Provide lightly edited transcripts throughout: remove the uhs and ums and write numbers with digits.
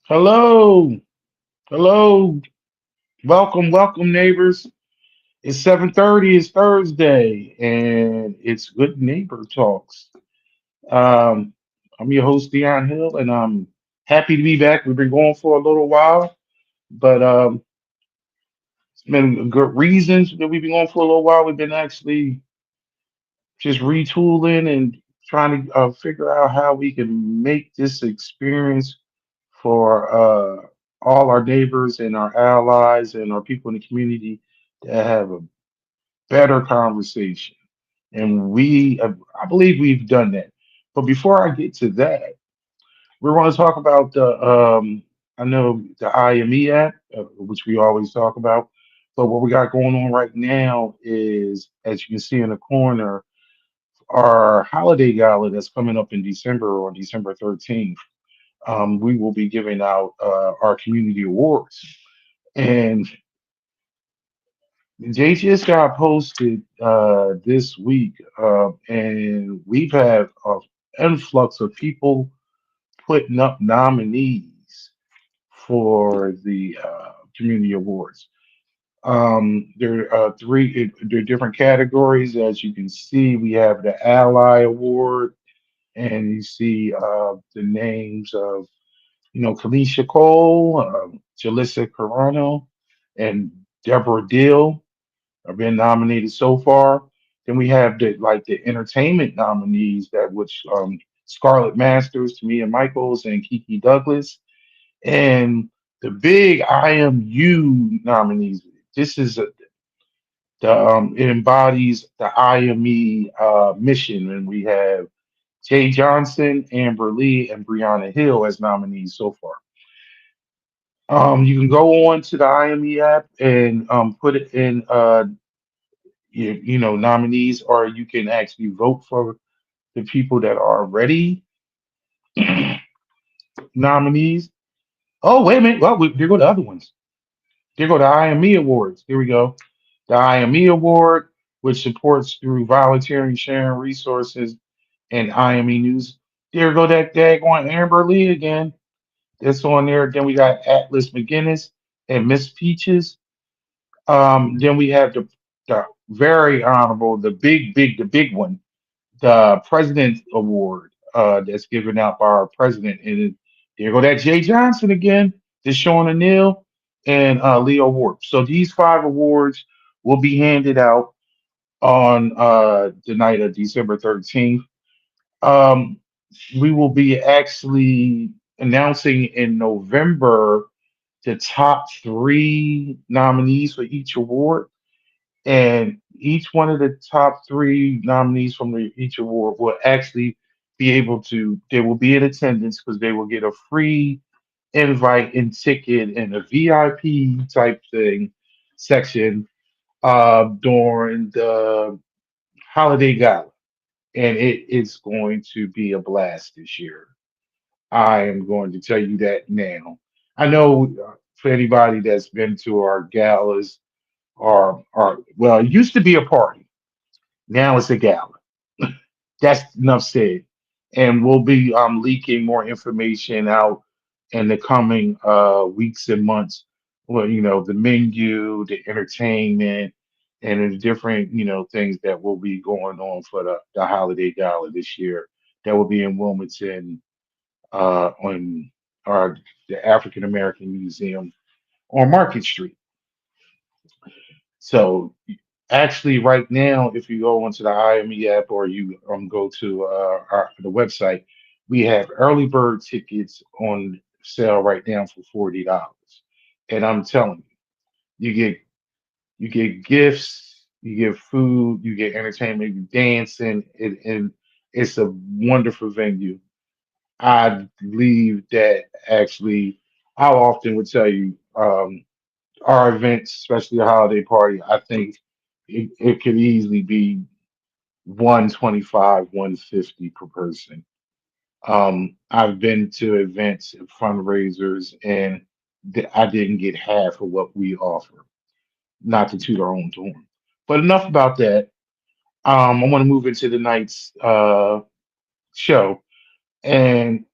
Hello, hello, welcome, neighbors. It's 7:30. It's Thursday, and it's Good Neighbor Talks. Um, I'm your host, Dion Hill, and I'm happy to be back. We've been going for a little while, but it's been good reasons that we've been going for a little while. We've been actually just retooling and trying to figure out how we can make this experience for all our neighbors and our allies and our people in the community to have a better conversation. And I believe we've done that. But before I get to that, we're going to talk about I know the IME app, which we always talk about. But what we got going on right now is, as you can see in the corner, our holiday gala that's coming up in December on December 13th. We will be giving out our community awards. And they just got posted this week, and we've had an influx of people putting up nominees for the community awards. There are there are different categories. As you can see, we have the Ally Award, and you see the names of Kalisha Cole, Jalissa Carano, and Deborah Dill have been nominated so far. Then we have the entertainment nominees that which Scarlett Masters, Tamia Michaels, and Kiki Douglas, and the big IMU nominees. This is it embodies the IME mission, and we have Jay Johnson, Amber Lee, and Brianna Hill as nominees so far. You can go on to the IME app and put it in nominees, or you can actually vote for the people that are already nominees. Oh, wait a minute. Well, there go the other ones. There go the IME awards. Here we go. The IME award, which supports through volunteering, sharing resources, and IME news. There go that daggone Amber Lee again. That's on there. Then we got Atlas McGinnis and Miss Peaches. Then we have the very honorable, the big one, the President Award that's given out by our president. And there go that Jay Johnson again, Deshaun O'Neal, and Leo Warp. So these five awards will be handed out on the night of December 13th. Um, we will be actually announcing in November the top three nominees for each award, and each one of the top three nominees from each award will actually be able to. They will be in attendance because they will get a free invite and ticket in a VIP type thing section during the holiday gala, and it is going to be a blast this year. I am going to tell you that now. I know for anybody that's been to our galas, or well, it used to be a party. Now it's a gala. That's enough said. And we'll be leaking more information out in the coming weeks and months. Well, the menu, the entertainment, and the different things that will be going on for the holiday gala this year. That will be in Wilmington on our the African American Museum on Market Street. So actually, right now, if you go onto the IME app or you go to the website, we have early bird tickets on sale right now for $40. And I'm telling you, you get gifts, you get food, you get entertainment, you dancing, and it's a wonderful venue. I believe that actually, I often would tell you, our events, especially a holiday party, I think it could easily be 125, 150 per person. I've been to events and fundraisers, and I didn't get half of what we offer. Not to toot our own horn, but enough about that. I want to move into the night's show, and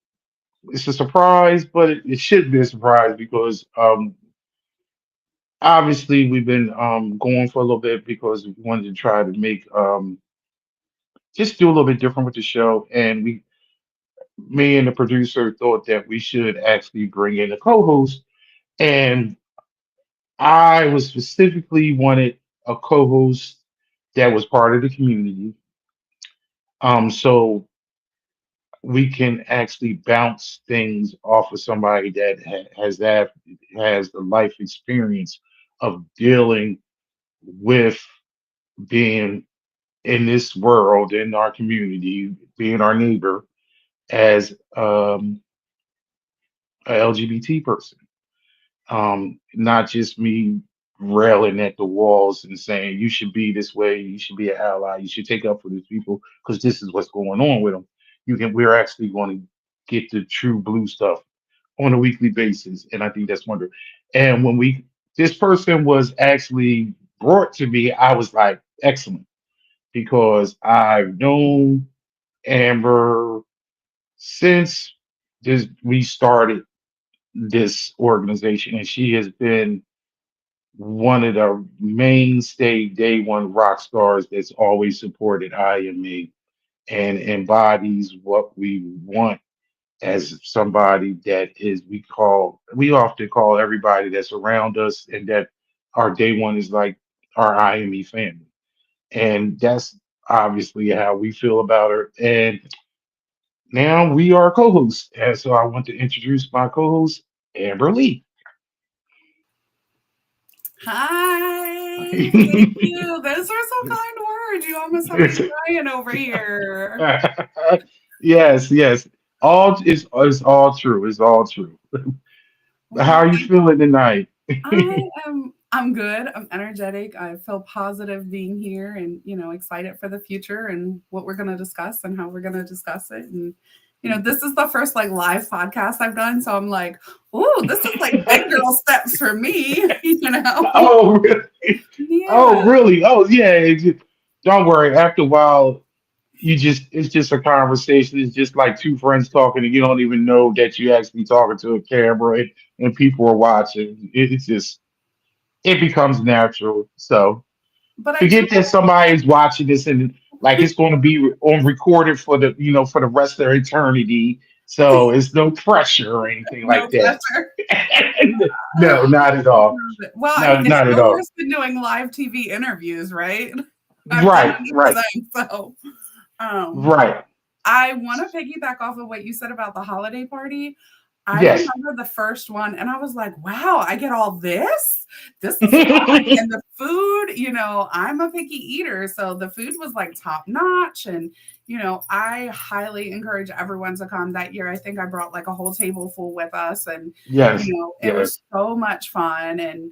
it's a surprise, but it should be a surprise because obviously we've been going for a little bit because we wanted to try to make just do a little bit different with the show, and we me and the producer thought that we should actually bring in a co-host, and I was specifically wanted a co-host that was part of the community, so we can actually bounce things off of somebody that has the life experience of dealing with being in this world, in our community, being our neighbor as a LGBT person. Not just me railing at the walls and saying you should be this way, you should be an ally, you should take up for these people because this is what's going on with them. We're actually going to get the true blue stuff on a weekly basis, and I think that's wonderful. And when we this person was actually brought to me, I was like, excellent, because I've known Amber since we started this organization, and she has been one of the mainstay day one rock stars that's always supported I and me and embodies what we want as somebody that is we often call everybody that's around us and that our day one is like our I and me family. And that's obviously how we feel about her. And now we are co-hosts. And so I want to introduce my co-host, Amber Lee. Hi, thank you. Those are some kind words. You almost have me crying over here. Yes, yes. All is all true. It's all true. How Well, are you feeling tonight? I'm good. I'm energetic. I feel positive being here and, excited for the future and what we're going to discuss and how we're going to discuss it. And, this is the first like live podcast I've done. So I'm like, ooh, this is like big girl steps for me, Oh, really? Yeah, Oh, really? Oh, yeah. Don't worry. After a while, it's just a conversation. It's just like two friends talking, and you don't even know that you actually talking to a camera and people are watching. It's just it becomes natural. So but I do forget that somebody's watching this and like it's going to be on recorded for the for the rest of their eternity. So it's no pressure or anything no like that. pressure. No, not at all. Well, I No, mean, it's not at no all. worse than doing live TV interviews, right? I've done Right, enough of right, them, so um, right. I want to piggyback off of what you said about the holiday party. I Yes. remember the first one, and I was like, "Wow, I get all this. This is fun." And the food, I'm a picky eater, so the food was like top notch, and I highly encourage everyone to come that year. I think I brought like a whole table full with us, and Yes. it was Yes. so much fun, and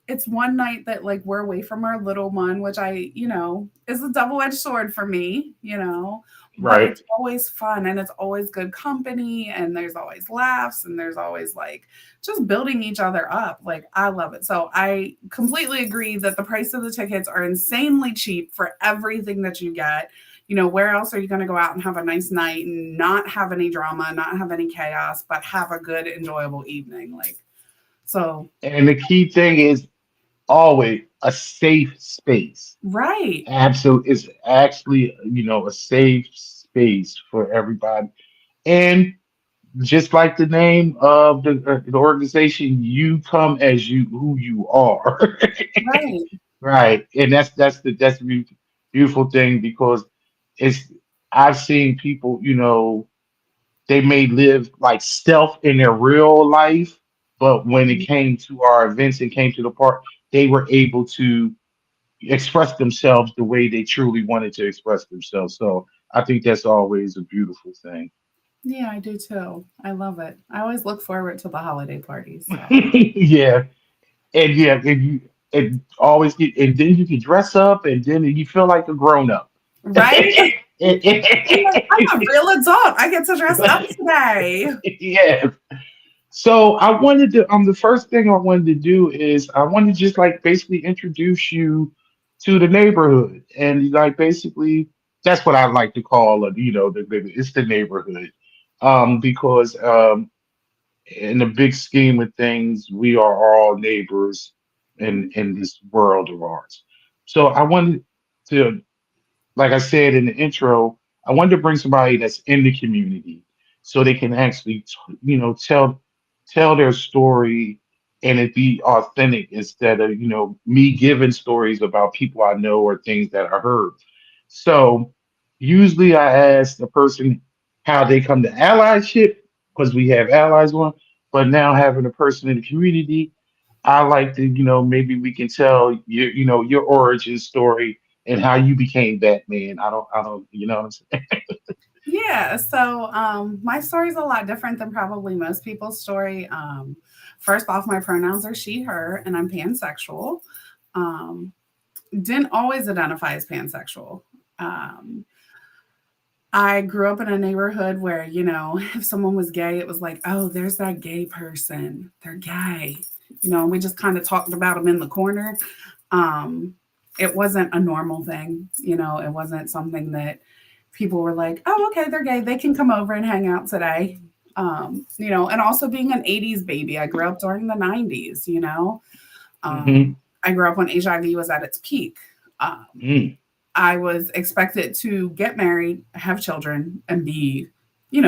it's one night that like we're away from our little one, which is a double-edged sword for me, but Right. it's always fun and it's always good company and there's always laughs and there's always like just building each other up. Like I love it. So I completely agree that the price of the tickets are insanely cheap for everything that you get. Where else are you going to go out and have a nice night and not have any drama, not have any chaos, but have a good, enjoyable evening? Like, so And the key thing is always a safe space. right, Absolutely, it's actually a safe space for everybody. And just like the name of the organization, you come as you who you are. right, Right, and that's the beautiful thing because it's I've seen people, they may live like stealth in their real life, but when it came to our events and came to the park, they were able to express themselves the way they truly wanted to express themselves. So I think that's always a beautiful thing. yeah, I do too. I love it. I always look forward to the holiday parties. So Yeah, and yeah, and always get, and then you can dress up, and then you feel like a grown up. right, I'm like I'm a real adult. I get to dress up today. Yeah. So I wanted to the first thing I wanted to do is I wanted to just like basically introduce you to the neighborhood and like basically that's what I like to call it, it's the neighborhood. because in the big scheme of things, we are all neighbors Mhm. in this world of ours. So I wanted to, like I said in the intro, I wanted to bring somebody that's in the community so they can actually, tell their story and it be authentic instead of, me giving stories about people I know or things that I heard. So usually I ask the person how they come to allyship because we have allies on, but now having a person in the community, I like to, maybe we can tell your origin story and how you became Batman. I don't, what I'm saying? Yeah, so my story's a lot different than probably most people's story. First off, my pronouns are she, her, and I'm pansexual. Um, didn't always identify as pansexual. Um, I grew up in a neighborhood where, if someone was gay, it was like, oh, there's that gay person. They're gay. And we just kind of talked about them in the corner. Um, it wasn't a normal thing. It wasn't something that people were like, oh, okay, they're gay. They can come over and hang out today. And also being an 80s baby, I grew up during the 90s. Mm-hmm. I grew up when HIV was at its peak. Um, Mm. I was expected to get married, have children, and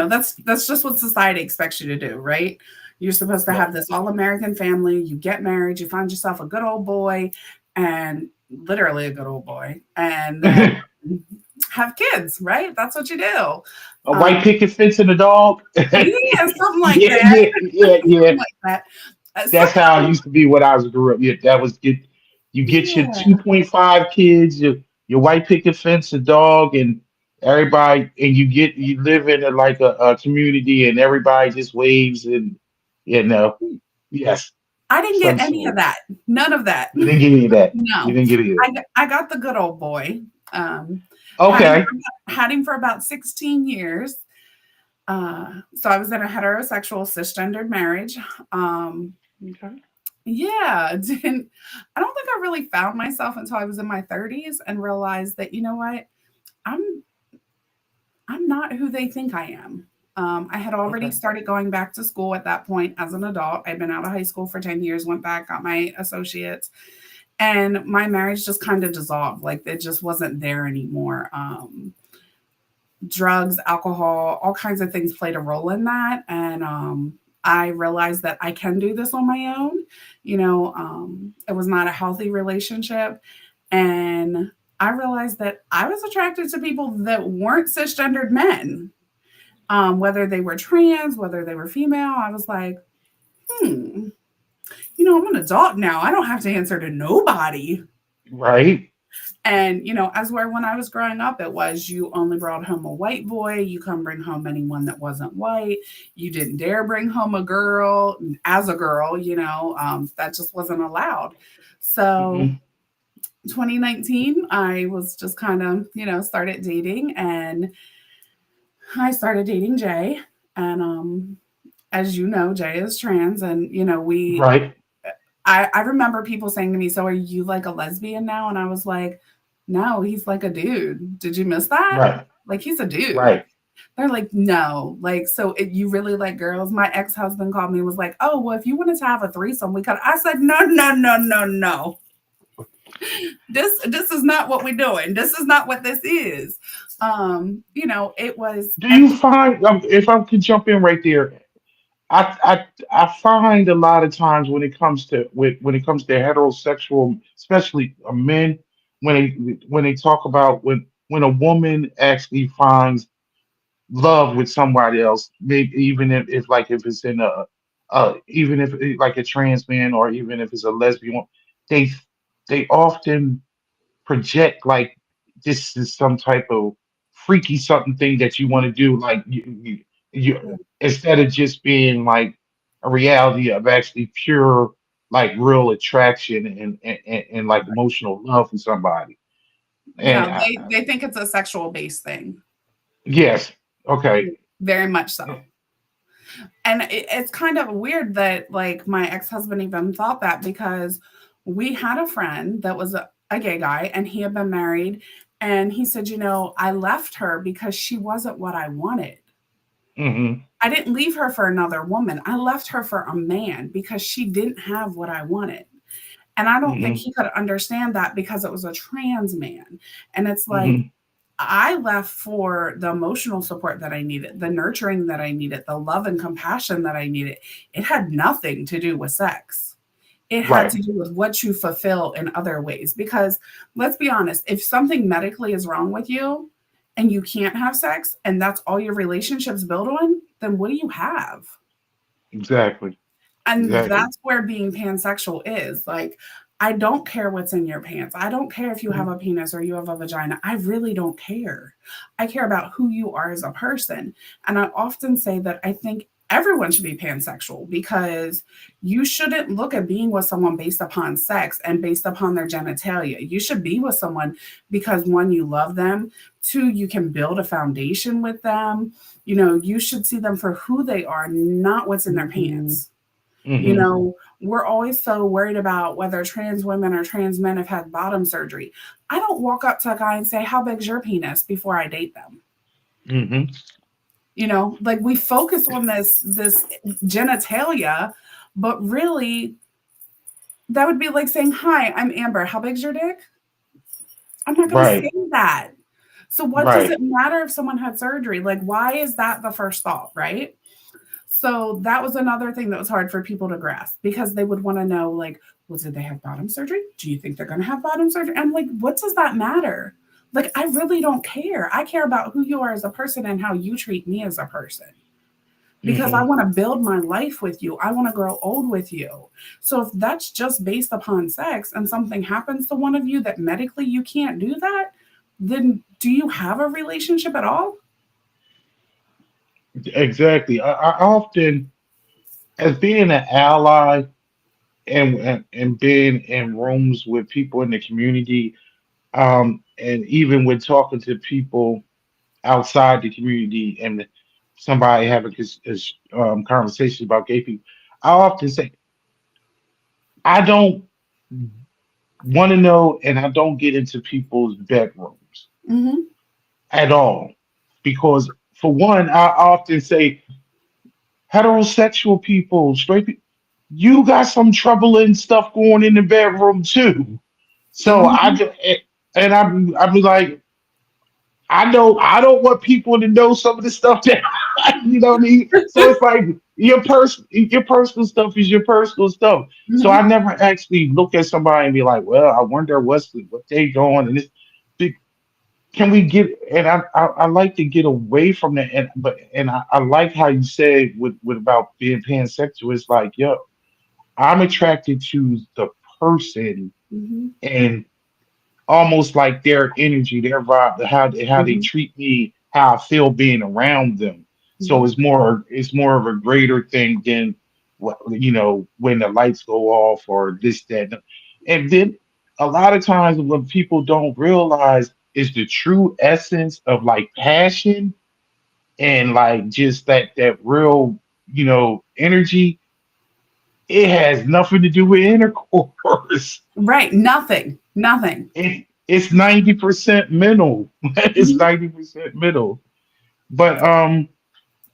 that's just what society expects you to do, right? You're supposed to have Right. this all American family. You get married, you find yourself a good old boy, and literally a good old boy, and then A have kids, right? That's what you do. white Um, picket fence and a dog. yeah, something like Yeah, that. yeah, yeah, yeah. Something like that. That's how it Sometimes, used to be when I was grew up. Yeah, that was get you get your yeah, 2.5 kids, your white picket fence, a dog, and everybody, and you live in a community, and everybody just waves and you know, yes, I didn't get some any of sort. that. None of that. You didn't get any of that. You No, didn't get any of I got the good old boy. Um, that. had him Okay. had him for about 16 years. So I was in a heterosexual cisgendered marriage. Um, Okay. yeah, didn't I don't think I really found myself until I was in my 30s and realized that I'm I'm not who they think I am. I had already Okay. started going back to school at that point as an adult. I'd been out of high school for 10 years, went back, got my associates, and my marriage just kind of dissolved. Like it just wasn't there anymore. Drugs, alcohol, all kinds of things played a role in that. And I realized that I can do this on my own. It was not a healthy relationship. And I realized that I was attracted to people that weren't cisgendered men, whether they were trans, whether they were female. I was like, hmm, I'm an adult now. I don't have to answer to nobody. Right. And, as where when I was growing up, it was you only brought home a white boy. You couldn't bring home anyone that wasn't white. You didn't dare bring home a girl as a girl, that just wasn't allowed. So, Hmm. 2019, I was just kind of, started dating and I started dating Jay. And as you know, Jay is trans. And, Right. I remember people saying to me, so are you like a lesbian now? And I was like, no, he's like a dude. Did you miss that? Right. Like he's a dude. Right. They're like, no. Like, so you really like girls? My ex-husband called me and was like, oh, well, if you wanted to have a threesome, we could. I said, no, no, no, no, no. This is not what we're doing. This is not what this is. It was Do at you the find, if I could jump in right there, I find a lot of times when it comes to heterosexual, especially men, when they talk about when a woman actually finds love with somebody else, maybe even if it's in even if like a trans man or even if it's a lesbian, they they often project like this is some type of freaky something thing that you want to do, like you instead of just being like a reality of actually pure like real attraction and like emotional love for somebody. And no, they think it's a sexual based thing. yes, okay, Very much so. And it's kind of weird that like my ex-husband even thought that because we had a friend that was a gay guy and he had been married and he said, I left her because she wasn't what I wanted. Mm-hmm. I didn't leave her for another woman. I left her for a man because she didn't have what I wanted. And I don't think Mm-hmm. he could understand that because it was a trans man. And it's like, Mm-hmm. I left for the emotional support that I needed, the nurturing that I needed, the love and compassion that I needed. It had nothing to do with sex. It had Right. to do with what you fulfill in other ways. Because let's be honest, if something medically is wrong with you and you can't have sex and that's all your relationships build on, then what do you have? Exactly. And Exactly. that's where being pansexual is. Like, I don't care what's in your pants. I don't care if you have a penis or you have a vagina. I really don't care. I care about who you are as a person. And I often say that I think everyone should be pansexual because you shouldn't look at being with someone based upon sex and based upon their genitalia. You should be with someone because one, you love them, two, you can build a foundation with them. You know, you should see them for who they are, not what's in their pants. You Mm-hmm. know, we're always so worried about whether trans women or trans men have had bottom surgery. I don't walk up to a guy and say, "How big's your penis?" before I date them. Mm-hmm. You know, like we focus on this genitalia, but really that would be like saying, "Hi, I'm Amber. How big's your dick?" I'm not going to say Right. that. So what does Right. it matter if someone had surgery? Like, why is that the first thought, right? So that was another thing that was hard for people to grasp because they would want to know, like, well, did they have bottom surgery? Do you think they're going to have bottom surgery? I'm like, what does that matter? Like, I really don't care. I care about who you are as a person and how you treat me as a person because I Mm-hmm. want to build my life with you. I want to grow old with you. So if that's just based upon sex and something happens to one of you that medically you can't do that, then do you have a relationship at all? Exactly. I often, as being an ally and being in rooms with people in the community, and even with talking to people outside the community and somebody having conversations about gay people, I often say, I don't want to know and I don't get into people's bedrooms Mm-hmm. at all. Because, for one, I often say, heterosexual people, straight people, you got some troubling stuff going in the bedroom too. So I Mm-hmm. just, and I be like, I know I don't want people to know some of the stuff that you know what I mean. So it's like your personal stuff is your personal stuff. So Mm-hmm. I never actually look at somebody and be like, well, I wonder what they doing and this. Can we get? And I like to get away from that. And I like how you said with about being pansexual. It's like, yo, I'm attracted to the person Mm-hmm. and almost like their energy, their vibe, how they Mm-hmm. treat me, how I feel being around them. So Mm-hmm. it's more of a greater thing than what when the lights go off or this that. And then a lot of times what people don't realize is the true essence of like passion and like just that real energy. It has nothing to do with intercourse. Right. Nothing. Nothing. It's 90% mental. It's Mhm. 90% mental. But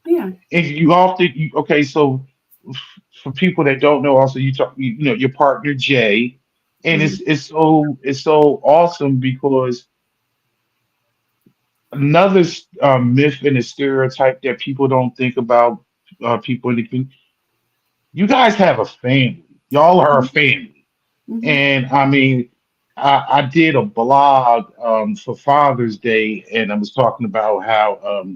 Yeah. if you often okay, so for people that don't know, also you talk, your partner Jay, and Mhm. it's so awesome because another myth and a stereotype that people don't think about people in the community. You guys have a family. Y'all are a Mhm. family. Mhm. And I mean, I did a blog for Father's Day, and I was talking about how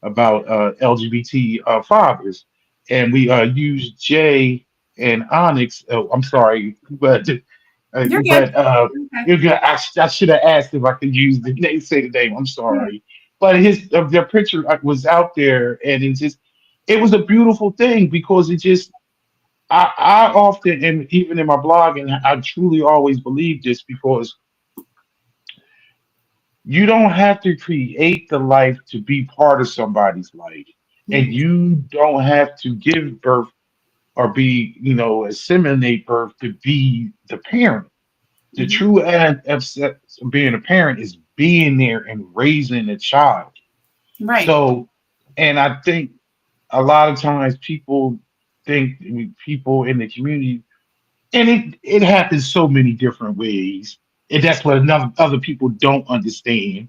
about LGBT fathers, and we used Jay and Onyx. Oh, I'm sorry, but You're good. but Okay. I should have asked if I could use the name, say the name. I'm Yeah. sorry, but their picture was out there, and it was a beautiful thing because it just I often, and even in my blog, and I truly always believe this because you don't have to create the life to be part of somebody's life, and Mhm. you don't have to give birth or assimilate birth to be the parent. The Mhm. true act of being a parent is being there and raising a child. Right. So, and I think. a lot of times people think, I mean, people in the community, and it happens so many different ways, and that's what another other people don't understand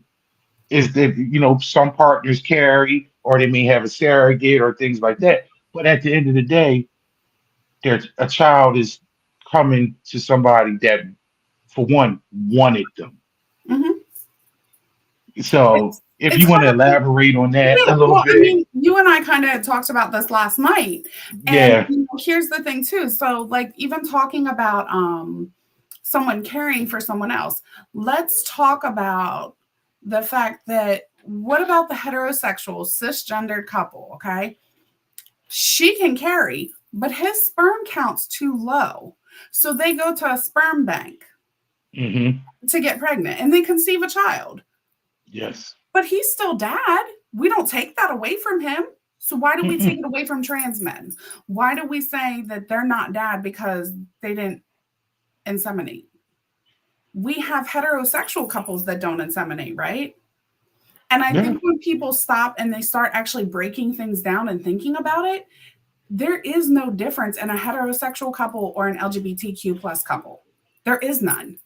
is that some partners carry, or they may have a surrogate or things like that. But at the end of the day, there's a child is coming to somebody that, for one, wanted them. Mhm. So if It's you want to hard to, elaborate on that yeah, a little well, I bit, mean, you and I kind of talked about this last night. And yeah. here's the thing too. So like even talking about someone caring for someone else, let's talk about the fact that what about the heterosexual cisgendered couple, okay? She can carry, but his sperm count's too low. So they go to a sperm bank Hmm. to get pregnant and they conceive a child. Yes. But he's still dad. We don't take that away from him. So why do we take Mm-mm. it away from trans men? Why do we say that they're not dad because they didn't inseminate? We have heterosexual couples that don't inseminate, right? And I Yeah. think when people stop and they start actually breaking things down and thinking about it, there is no difference in a heterosexual couple or an LGBTQ plus couple. There is none.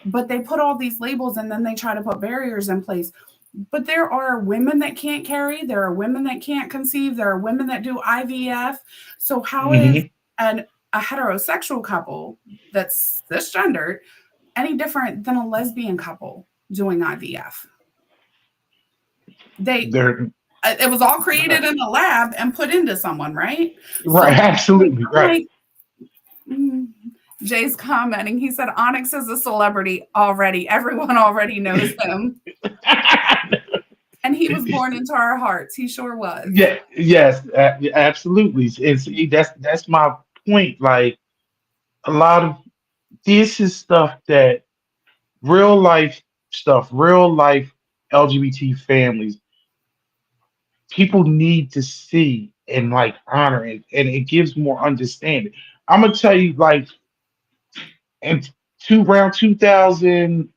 But they put all these labels and then they try to put barriers in place. But there are women that can't carry, there are women that can't conceive, there are women that do IVF. So how is Hmm. an a heterosexual couple that's cisgendered any different than a lesbian couple doing IVF? They They're it was all created right. in a lab and put into someone, right? So Right. Absolutely I'm right. like, mm. Jay's commenting. He said Onyx is a celebrity already. Everyone already knows him. And he was born into our hearts. He sure was. Yeah. Yes. Absolutely. And see, that's my point. Like a lot of this is stuff that real life stuff, real life LGBT families, people need to see and like honor it, and it gives more understanding. I'm gonna tell you, like, and around 2000,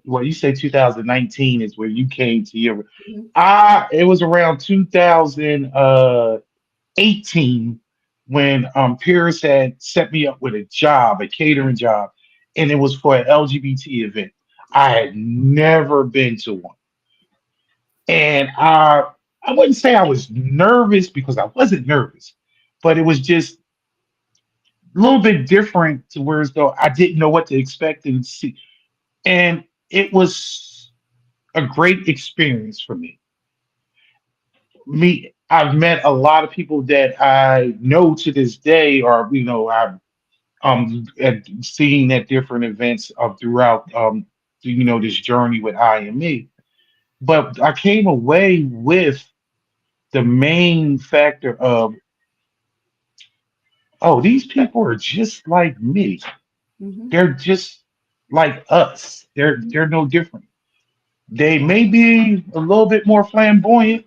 well, you say 2019 is where you came to your, Mhm. it was around 2018 when Paris had set me up with a job, a catering job, and it was for an LGBT event. I had never been to one, and I wouldn't say I was nervous because I wasn't nervous, but it was just a little bit different to where as though I didn't know what to expect and see. And it was a great experience for me. I've met a lot of people that I know to this day, or I've seen at different events throughout this journey with IME. But I came away with the main factor of, oh, these people are just like me. Mhm. They're just like us. Mhm. They're no different. They may be a little bit more flamboyant.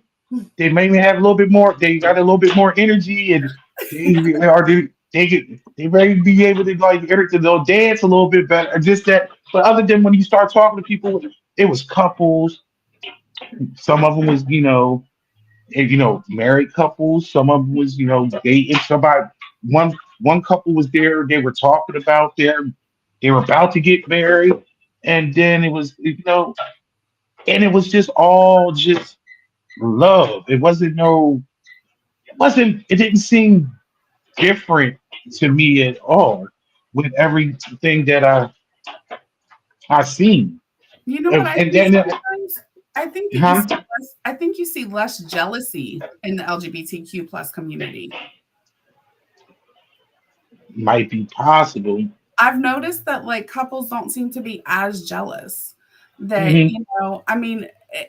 They maybe have a little bit more. They got a little bit more energy, and they may be able to like they'll dance a little bit better. Or just that. But other than when you start talking to people, it was couples. Some of them was and, married couples. Some of them was dating somebody. One couple was there. They were talking about they were about to get married, and then it was and it was just all just love. It wasn't no. It wasn't. It didn't seem different to me at all with everything that I seen. You know what And, I and think then sometimes? I think that you huh? see I think you see less jealousy in the LGBTQ plus community. Might be possible. I've noticed that like couples don't seem to be as jealous. That, Hmm. I mean,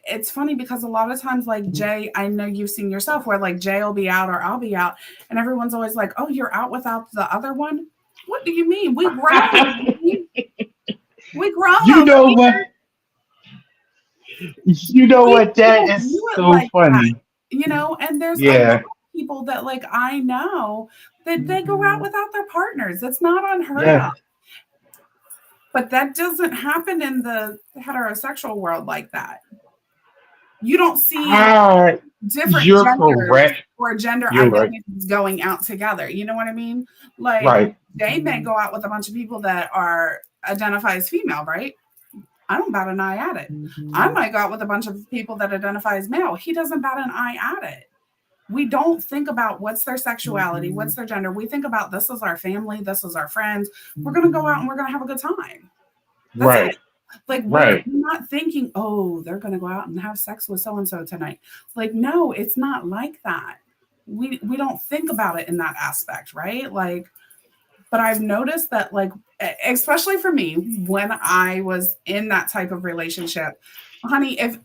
it's funny because a lot of times, like Jay, I know you've seen yourself where like Jay will be out or I'll be out, and everyone's always like, "Oh, you're out without the other one." What do you mean? We grown. We grown You over know here. what? You know We what? That don't is view it so like that, funny. and there's a lot Yeah. of people that like I know that they go out without their partners. It's not unheard of. Yeah. But that doesn't happen in the heterosexual world like that. You don't see different You're genders correct. or gender You're right. identities going out together. You know what I mean? Like Right. they may go out with a bunch of people that are identify as female, right? I don't bat an eye at it. I might go out with a bunch of people that identify as male. He doesn't bat an eye at it. We don't think about what's their sexuality, what's their gender. We think about this is our family, this is our friends. We're going to go out and we're going to have a good time. That's Right. it. Like we're Right. not thinking, oh, they're going to go out and have sex with so and so tonight. Like no, it's not like that. We don't think about it in that aspect, right? Like but I've noticed that like especially for me when I was in that type of relationship, honey, if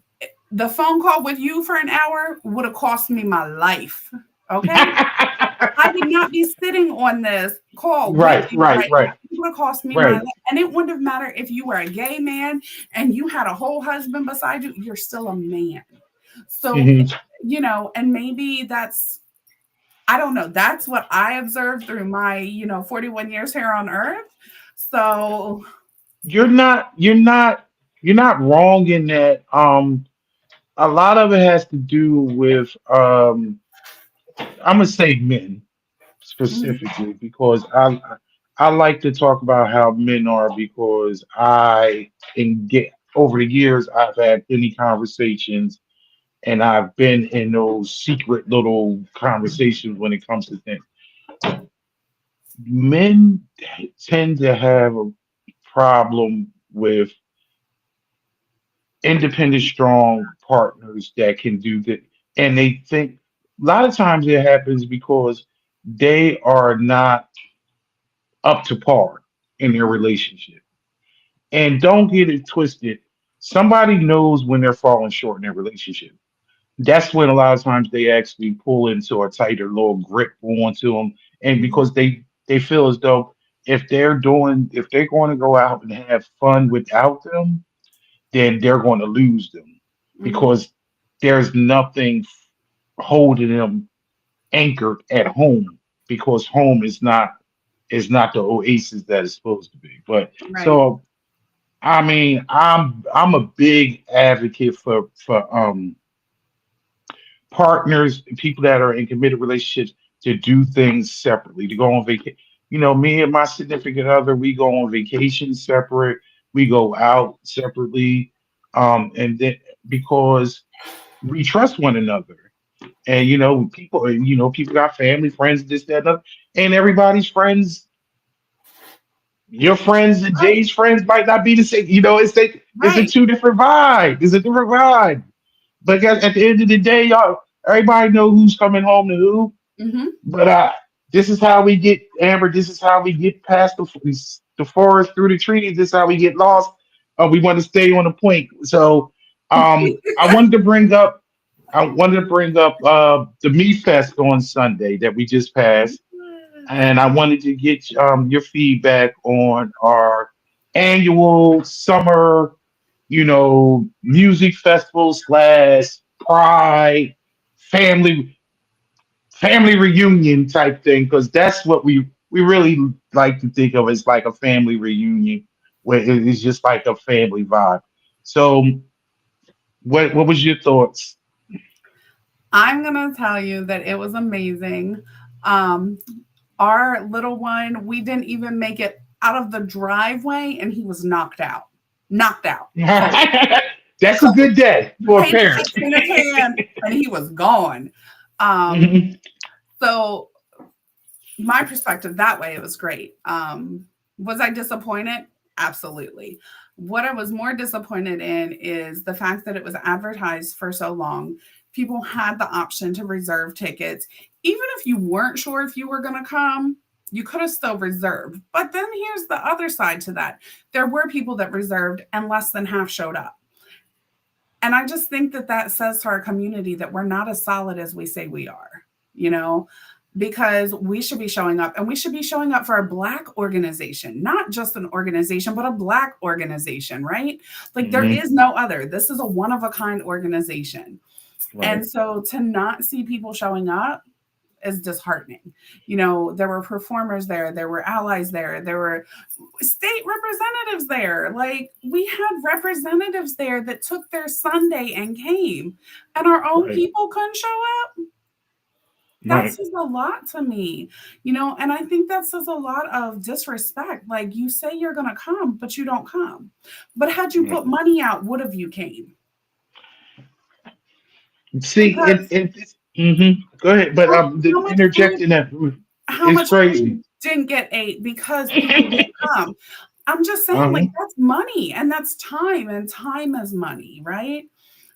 the phone call with you for an hour would have cost me my life. Okay? I would not be sitting on this call with Right. you Right. right now. Right. It would have cost me my Right. life. And it wouldn't have mattered if you were a gay man and you had a whole husband beside you, you're still a man. So, Mhm. and maybe that's I don't know. That's what I observed through my, 41 years here on earth. So, You're not. You're not. You're not wrong in that. A lot of it has to do with. I'm gonna say men mhm, specifically because I like to talk about how men are because I and get over the years I've had many conversations and I've been in those secret little conversations when it comes to things. Men tend to have a problem with independent, strong partners that can do that, and they think a lot of times it happens because they are not up to par in their relationship. And don't get it twisted. Somebody knows when they're falling short in their relationship. That's when a lot of times they actually pull into a tighter little grip onto them, and mhm, because they feel as though if they're going to go out and have fun without them, then they're going to lose them mhm. because there's nothing holding them anchored at home because home is not the oasis that it's supposed to be. But Right. so I mean, I'm a big advocate for partners, people that are in committed relationships to do things separately, to go on vacation. Me and my significant other, we go on vacation separate, we go out separately, and then because we trust one another. And people got family, friends, this, that, and other, and everybody's friends. Your friends and Right. Jay's friends might not be the same. It's a Right. two different vibe. It's a different vibe. But at the end of the day, y'all, everybody know who's coming home to who. Mhm. But this is how we get Amber. This is how we get past the forest through the trees. This is how we get lost. We want to stay on the point. So I wanted to bring up. I wanted to bring up the Me Fest on Sunday that we just passed, and I wanted to get your feedback on our annual summer, music festival slash pride family family reunion type thing because that's what we really like to think of as like a family reunion where it's just like a family vibe. So what was your thoughts? I'm going to tell you that it was amazing. Um, our little one, we didn't even make it out of the driveway and he was knocked out. Knocked out. Cold. That's a good day for a Paint parent. chips in a can and he was gone. Um, Mhm. so my perspective that way, it was great. Was I disappointed? Absolutely. What I was more disappointed in is the fact that it was advertised for so long. People had the option to reserve tickets. Even if you weren't sure if you were going to come, you could have still reserved. But then here's the other side to that there were people that reserved and less than half showed up. And I just think that that says to our community that we're not as solid as we say we are, you know, because we should be showing up and we should be showing up for a Black organization, not just an organization, but a Black organization, right? Like there Mhm. is no other. This is a one of a kind organization. Right. And so to not see people showing up, is disheartening. You know, there were performers there, there were allies there, there were state representatives there. Like, we had representatives there that took their Sunday and came, and our own Right. people couldn't show up. That Right. says a lot to me, you know, and I think that says a lot of disrespect. Like, you say you're going to come, but you don't come. But had you Right. put money out, would have you came? See, Because go ahead, but the how much food interjecting that how is much crazy. food didn't get ate because people didn't come? I'm just saying, like, uh that's money and that's time, and time is money, right?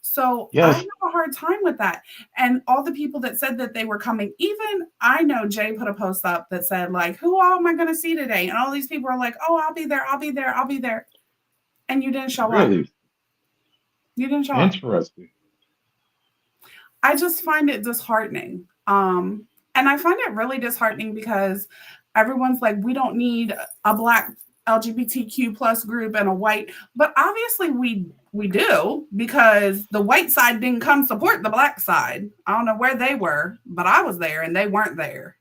So I have Yes, a hard time with that. And all the people that said that they were coming, even I know Jay put a post up that said, like, who all am I going to see today? And all these people are like, oh, I'll be there, I'll be there, I'll be there. And you didn't show up. really You didn't show up. interesting. I just find it disheartening. And I find it really disheartening because everyone's like, we don't need a black LGBTQ plus group and a white, but obviously we do, because the white side didn't come support the black side. I don't know where they were, but I was there and they weren't there.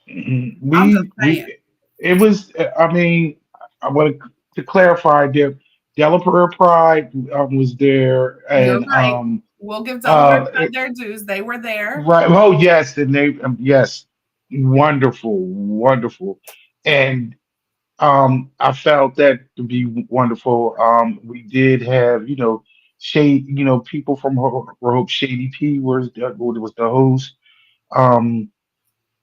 I'm just saying. We it was. I mean, I want to clarify that Delaware Pride was there, You're and right. We'll give Delaware uh, Pride their dues. They were there. right. Oh yes, and they yes, wonderful, wonderful, and I felt that to be wonderful. We did have, shade, people from Hope Shady P was the host. Um,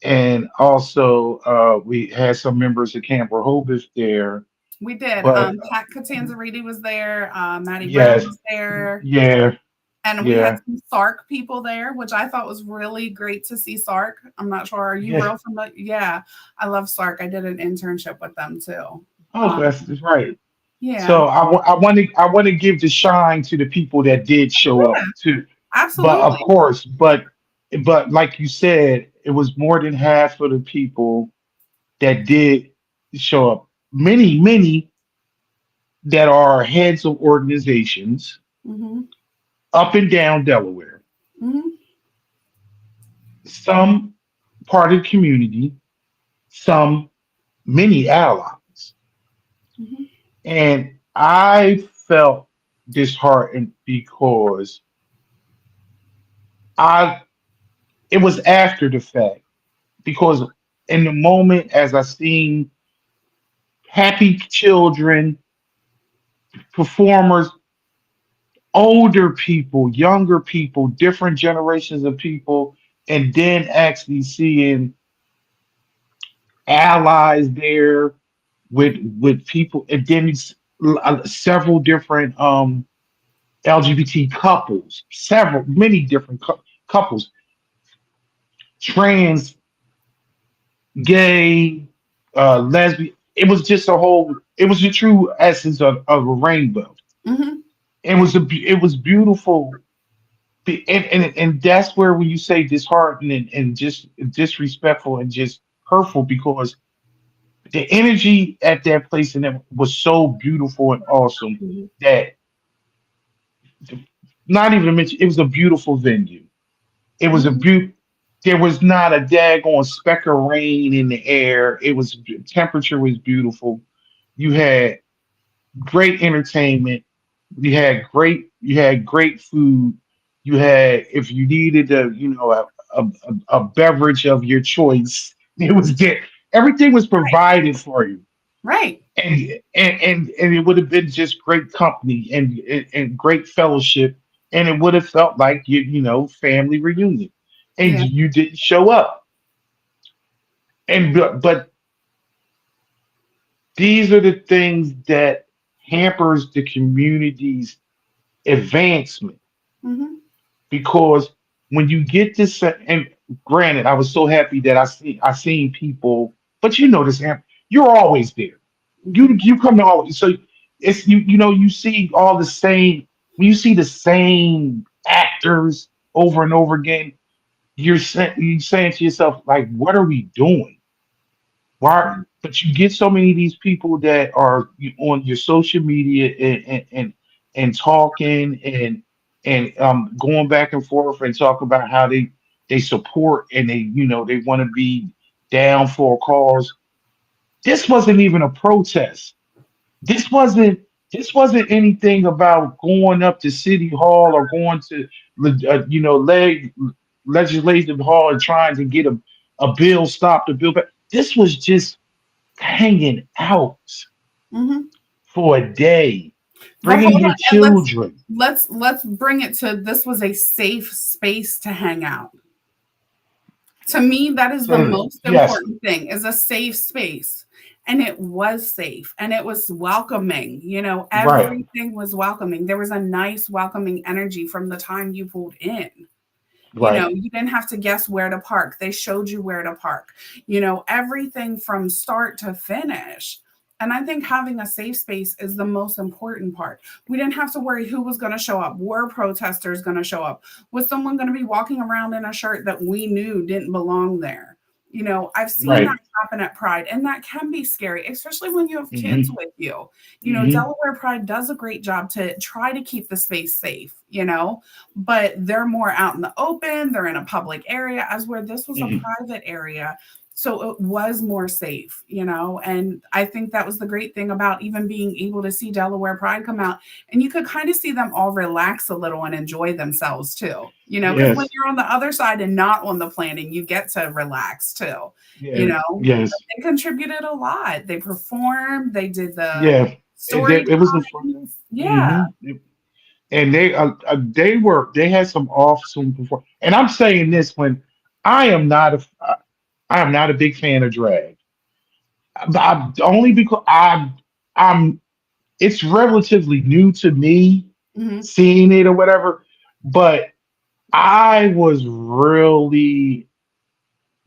and also we had some members of Camp Rehoboth there. We did. But Pat Catanzariti was there. Maddie Brown yes, was there. yeah, And we had yeah, some Sark people there, which I thought was really great to see Sark. I'm not sure. Are you yeah. real familiar? Yeah, I love Sark. I did an internship with them too. Oh, Um, that's right. yeah, So I want to give the shine to the people that did show yeah, up too. But of absolutely. course, but like you said, it was more than half of the people that did show up. Many that are heads of organizations Hmm. up and down Delaware. Hmm. Some part of the community, some many allies. Hmm. And I felt disheartened because I it was after the fact. Because in the moment as I seen happy children, performers, older people, younger people, different generations of people, and then actually seeing allies there with people, and then several different LGBT couples, several many different couples, trans, gay, lesbian. It was just a whole. It was the true essence of a rainbow. Hmm. It was beautiful. And that's where when you say disheartening and just disrespectful and just hurtful, because the energy at that place and it was so beautiful and awesome Hmm. that not even to mention it was a beautiful venue. It was a Hmm. there was not a daggone speck of rain in the air. It was temperature was beautiful. You had great entertainment. You had great food. You had, if you needed a beverage of your choice, it was there. Everything was provided for you. Right. And it would have been just great company and great fellowship, and it would have felt like family reunion, and Yeah. you didn't show up. But these are the things that hampers the community's advancement, Hmm. because when you get this, and granted, I was so happy that I seen people, but this, you're always there. Hmm. You come to all, so it's you see all the same, when you see the same actors over and over again, you saying to yourself, like, what are we doing? Why? But you get so many of these people that are on your social media and talking and going back and forth and talk about how they they support and they, they want to be down for a cause. This wasn't even a protest. This wasn't this wasn't anything about going up to City Hall or going to legislative hall and trying to get a bill stopped, a bill back. This was just hanging out Hmm. for a day, But bringing hold your on, and children. let's bring it to, this was a safe space to hang out. To me, that is the most Yes, important thing, is a safe space. And it was safe and it was welcoming. right, Everything was welcoming. There was a nice welcoming energy from the time you pulled in. right, You didn't have to guess where to park. They showed you where to park. Everything from start to finish. And I think having a safe space is the most important part. We didn't have to worry who was going to show up. Were protesters going to show up? Was someone going to be walking around in a shirt that we knew didn't belong there? I've seen that right. happen at Pride, and that can be scary, especially when you have kids Hmm. with you. Hmm. Delaware Pride does a great job to try to keep the space safe, but they're more out in the open, they're in a public area, as where this was a Hmm. private area. So it was more safe, and I think that was the great thing about even being able to see Delaware Pride come out, and you could kind of see them all relax a little and enjoy themselves too, because when Yes, you're on the other side and not on the planning, you get to relax too, yeah, you know. yes, They contributed a lot. They performed, they did the yeah. It was the fun. storytelling. Yeah. Hmm. And they had some awesome perform. And I'm saying this when I am not a I am not a big fan of drag. Only because I'm it's relatively new to me Hmm. seeing it or whatever, but I was really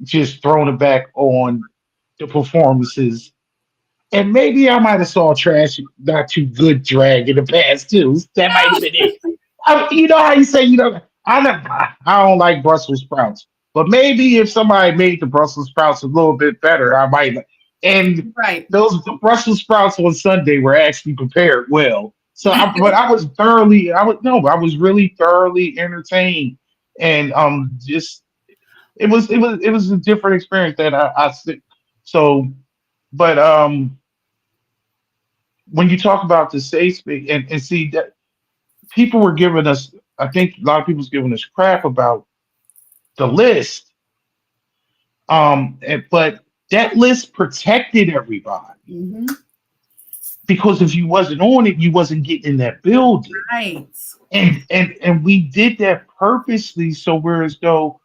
just thrown aback on the performances. And maybe I might have saw trash, not too good drag in the past too. That might have been it. You know how you say, I don't like Brussels sprouts, but maybe if somebody made the Brussels sprouts a little bit better, I might. And Right. the Brussels sprouts on Sunday were actually prepared well. So, but I was thoroughly, I was no, I was really thoroughly entertained, and just it was a different experience that so, but when you talk about the safe space and see that people were giving us, I think a lot of people's giving us crap about the list. But that list protected everybody Hmm. because if you wasn't on it, you wasn't getting in that building. Right. And we did that purposely so whereas though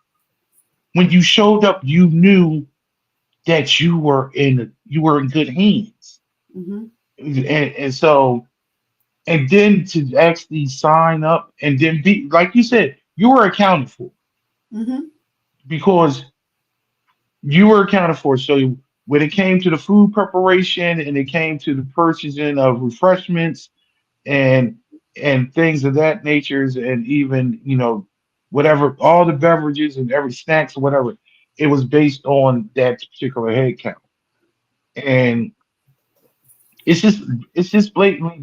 when you showed up, you knew that you were in good hands. Hmm. And so and then to actually sign up and then be like you said, you were accounted for Hmm. because you were accounted for. So when it came to the food preparation and it came to the purchasing of refreshments and things of that natures and even whatever all the beverages and every snacks or whatever, it was based on that particular head count. And it's just blatantly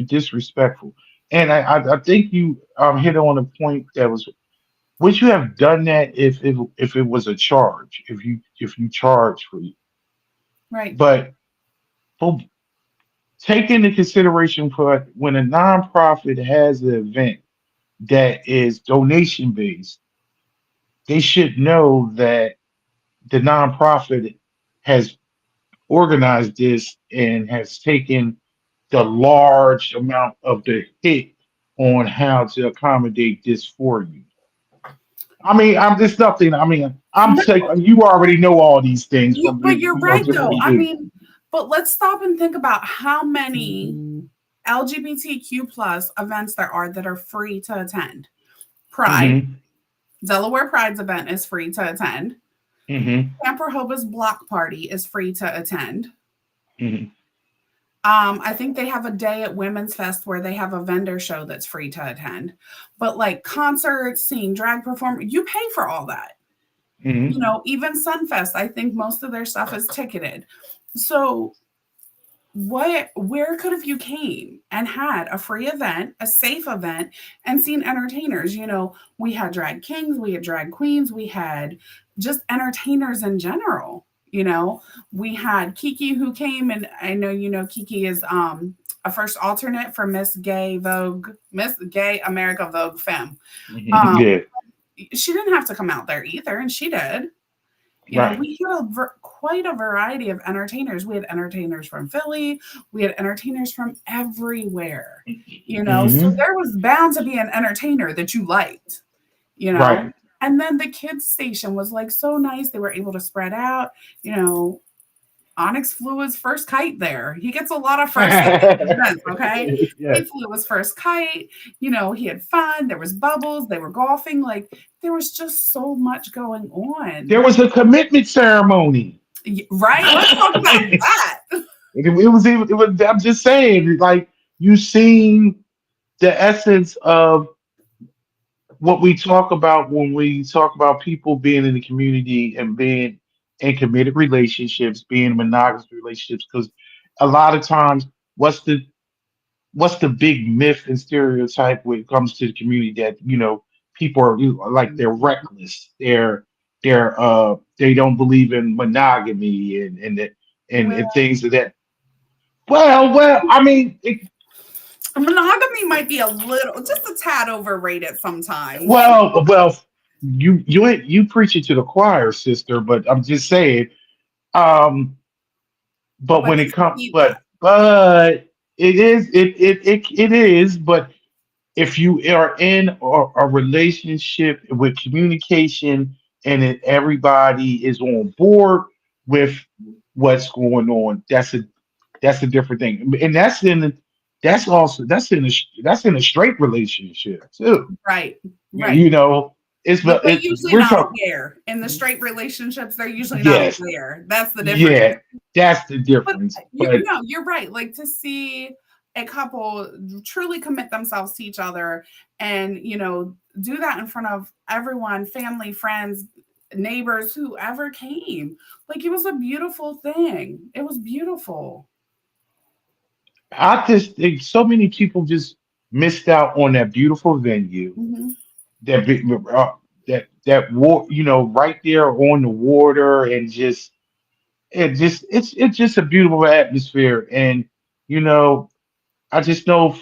disrespectful. And I think you hit on a point that was would you have done that if it was a charge if you charge for you Right. but take into consideration for when a nonprofit has an event that is donation based, they should know that the nonprofit has organized this and has taken the large amount of the hit on how to accommodate this for you. I mean, I'm just nothing. I mean, I'm No, saying you already know all these things from but you're right just what though. we I do. mean, but let's stop and think about how many LGBTQ plus events there are that are free to attend. Pride, Hmm. Delaware Pride's event is free to attend. Hmm. Camp Rehoboth's block party is free to attend. Hmm. I think they have a day at Women's Fest where they have a vendor show that's free to attend. But like concerts, seeing drag perform, you pay for all that. Hmm. Even Sunfest, I think most of their stuff is ticketed. So where could have you came and had a free event, a safe event, and seen entertainers? We had drag kings, we had drag queens, we had just entertainers in general. you know we had Kiki, who came, and I know Kiki is a first alternate for Miss Gay America Vogue Femme. um Yeah, she didn't have to come out there either, and she did. right. We had quite a variety of entertainers. We had entertainers from Philly. We had entertainers from everywhere. So Hmm. there was bound to be an entertainer that you liked. You know, Right. and then the kids station was like so nice. They were able to spread out. You know, Onyx flew his first kite there. He gets a lot of firsts at these events, okay? Yeah. He flew his first kite. He had fun. There was bubbles. They were golfing. Like, there was just so much going There on. was a commitment ceremony. Right? Let's talk about that. It was even. It was. I'm just saying, like you seen the essence of what we talk about when we talk about people being in the community and being in committed relationships, being in monogamous relationships. Because a lot of times, what's the what's the big myth and stereotype when it comes to the community that people are like they're reckless, they don't believe in monogamy and Well, things of that. Well, I mean, monogamy might be a little, just a tad overrated sometimes. well, you preach it to the choir, sister. But I'm just saying, um, but But when to it comes, see that. but it is, but if you are in a relationship with communication and that everybody is on board with what's going on, that's a different thing, and that's in a straight relationship too. Right, right. You know, But they're usually we're not talking. aware. In the straight relationships, they're usually not Yes, aware. That's the difference. yeah, that's the But difference. But you're right. Like, to see a couple truly commit themselves to each other and, do that in front of everyone, family, friends, neighbors, whoever came. Like, it was a beautiful thing. It was beautiful. I just think so many people just missed out on that beautiful venue, Hmm. that big, that war, right there on the water, and it's just a beautiful atmosphere. And you know, I just know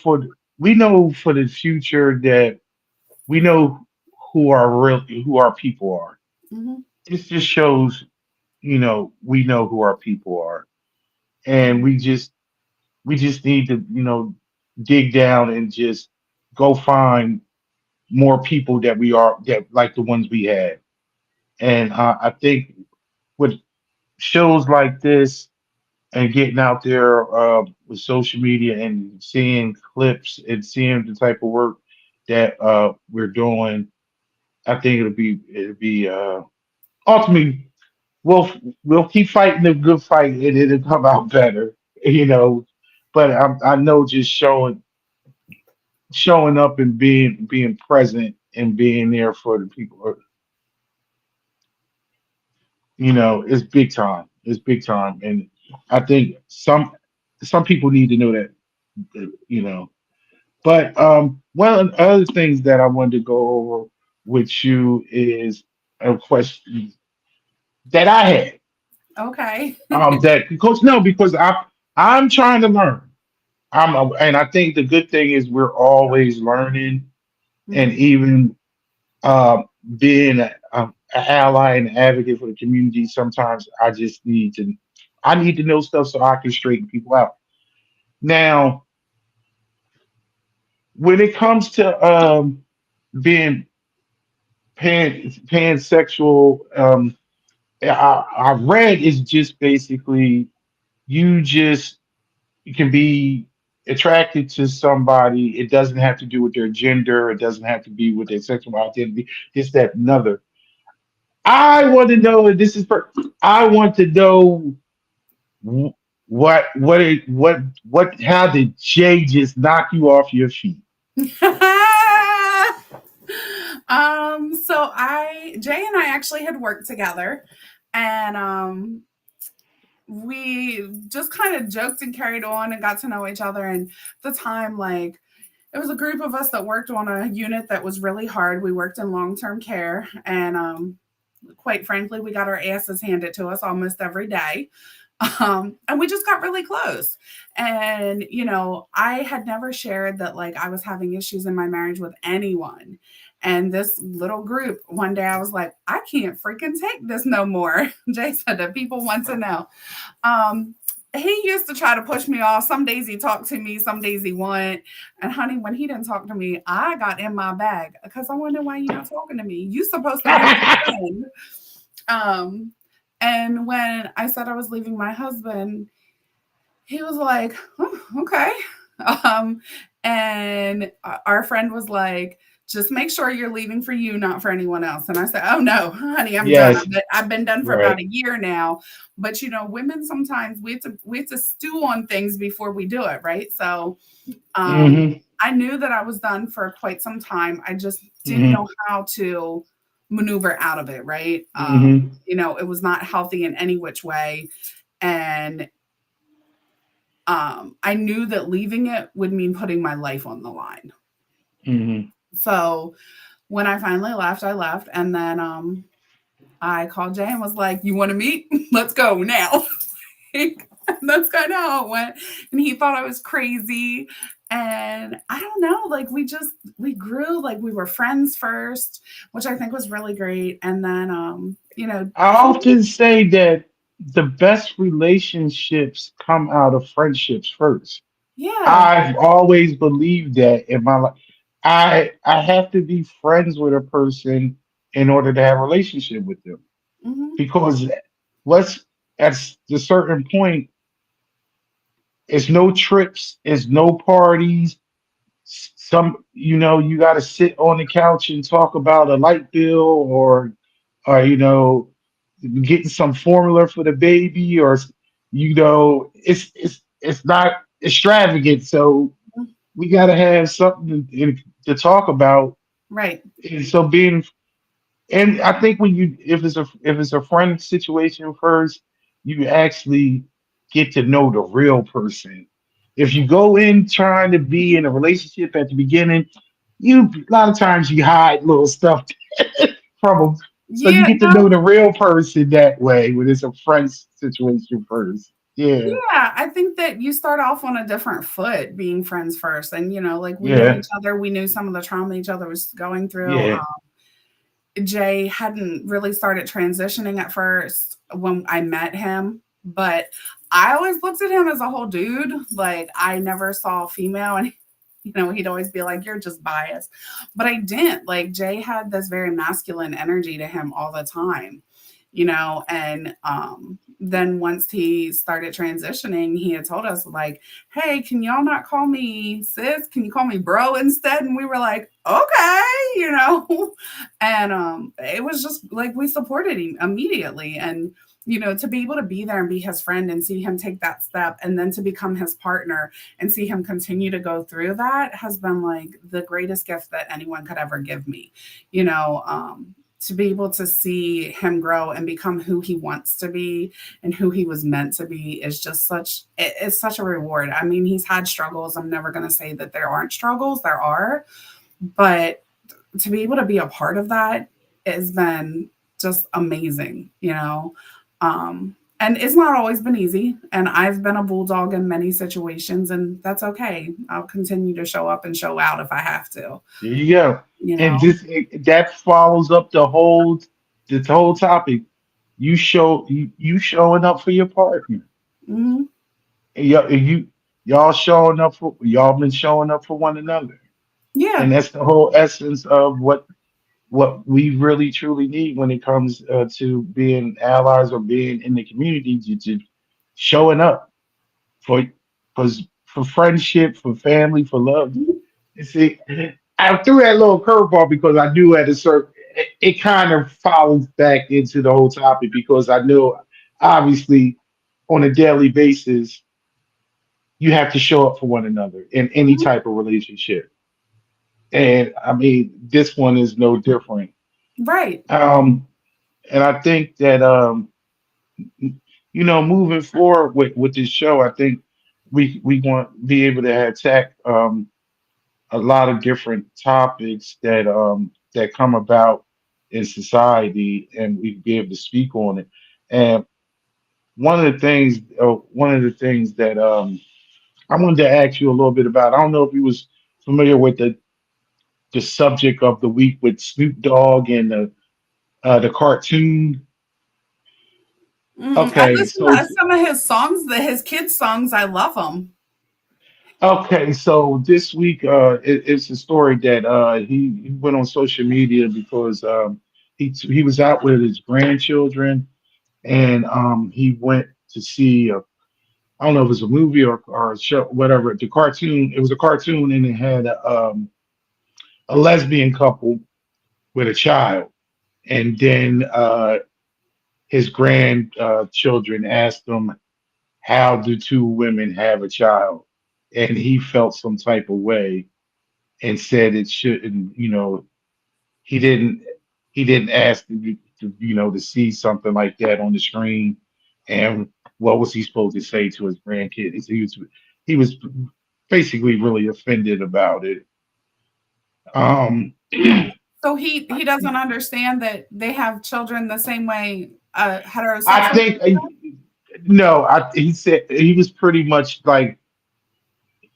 we know for the future that we know who our people are. Hmm. This just shows, we know who our people are, and Hmm. we just need to, dig down and just go find more people that like the ones we had. And I think with shows like this and getting out there with social media and seeing clips and seeing the type of work that we're doing, I think it'll be ultimately we'll keep fighting the good fight and it'll come out better, you know. But I know just showing up and being present and being there for the people, is big time. It's big time, and I think some people need to know that, you know. But one of the other things that I wanted to go over with you is a question that I had. Okay. That because no, because I'm trying to learn. And I think the good thing is we're always learning, and Hmm. even uh, being an ally and advocate for the community. Sometimes I need to know stuff so I can straighten people out. Now, when it comes to being pansexual, I read is just basically you you can be attracted to somebody. It doesn't have to do with their gender. It doesn't have to be with their sexual identity. This, that, another. I want to know, and this is for, I want to know wh- how did Jay just knock you off your feet? So Jay and I actually had worked together, and we just kind of joked and carried on and got to know each other. And at the time, like, it was a group of us that worked on a unit that was really hard. We worked in long term care, and quite frankly, we got our asses handed to us almost every day. And we just got really close. And, I had never shared that like I was having issues in my marriage with anyone. And this little group, one day I was like, I can't freaking take this no more. Jay said that people want to know. Um, he used to try to push me off. Some days he talked to me, some days he wouldn't. And honey, when he didn't talk to me, I got in my bag because I wonder why you're not talking to me. You supposed to be my friend. Um, and when I said I was leaving my husband, he was like, oh, okay. Um, and our friend was like, just make sure you're leaving for you, not for anyone else. And I said, oh no, honey, I'm done. Yes, I've been done for about right. a year now. But women sometimes we have to stew on things before we do it, right? So Hmm. I knew that I was done for quite some time. I just didn't know Hmm. how to maneuver out of it, right? Hmm. It was not healthy in any which way. And I knew that leaving it would mean putting my life on the line. Hmm. So when I finally left, I left. And then I called Jay and was like, you want to meet? Let's go now. And that's kind of how it went. And he thought I was crazy. And I don't know, like we grew, like we were friends first, which I think was really great. And then I he, often say that the best relationships come out of friendships first. yeah. I've always believed that in my life. I have to be friends with a person in order to have a relationship with them. Hmm. Because let's at a certain point, it's no trips, it's no parties. Some you got to sit on the couch and talk about a light bill or getting some formula for the baby or it's not extravagant, so we got to have something to talk about. Right. And so being and I think when you if it's a friend situation first, you actually get to know the real person. If you go in trying to be in a relationship at the beginning, you a lot of times you hide little stuff from them. So you Yeah, get to know the real person that way when it's a friend situation first. Yeah, yeah, I think that you start off on a different foot being friends first. And, like we knew yeah, each other, we knew some of the trauma each other was going through. yeah. Jay hadn't really started transitioning at first when I met him, but I always looked at him as a whole dude. Like I never saw a female, and he'd always be like, "You're just biased," but I didn't. Like Jay had this very masculine energy to him all the time, and then once he started transitioning, he had told us like, hey, can y'all not call me sis, can you call me bro instead? And we were like, okay, and it was just like we supported him immediately. And to be able to be there and be his friend and see him take that step and then to become his partner and see him continue to go through that has been like the greatest gift that anyone could ever give me. you know um to be able to see him grow and become who he wants to be and who he was meant to be is just it's such a reward. I mean, he's had struggles. I'm never going to say that there aren't struggles. There are, but to be able to be a part of that has been just amazing, and it's not always been easy. And I've been a bulldog in many situations, and that's okay. I'll continue to show up and show out if I have to, There you go. you And know. that follows up the whole topic. You showing up for your partner. Hmm. And y'all showing up for y'all been showing up for one another. Yeah. And that's the whole essence of what we really truly need when it comes to being allies or being in the community, to showing up for for friendship, for family, for love. Mhm. You see, I threw that little curveball because I knew at a certain it kind of follows back into the whole topic because I knew obviously on a daily basis you have to show up for one another in any Mhm. type of relationship. And I mean, this one is no different. Right. And I think that moving forward with this show, I think we want to be able to attack a lot of different topics that come about in society, and we be able to speak on it. And one of the things that I wanted to ask you a little bit about. I don't know if you was familiar with the subject of the week with Snoop Dogg and the cartoon. Mm-mm. I Okay, listen so to some of his songs, his kids' songs. I love them. this week it's a story that he went on social media because he was out with his grandchildren, and he went to see I don't know if it was a movie or a show, whatever. The cartoon, it was a cartoon, and it had a lesbian couple with a child, and then his grandchildren asked him, "How do two women have a child?" And he felt some type of way and said it shouldn't. He didn't he didn't ask to see something like that on the screen. And what was he supposed to say to his grandkids? He was basically really offended about it. Um, So he doesn't understand that they have children the same way I heterosexual. think no, he said he was pretty much like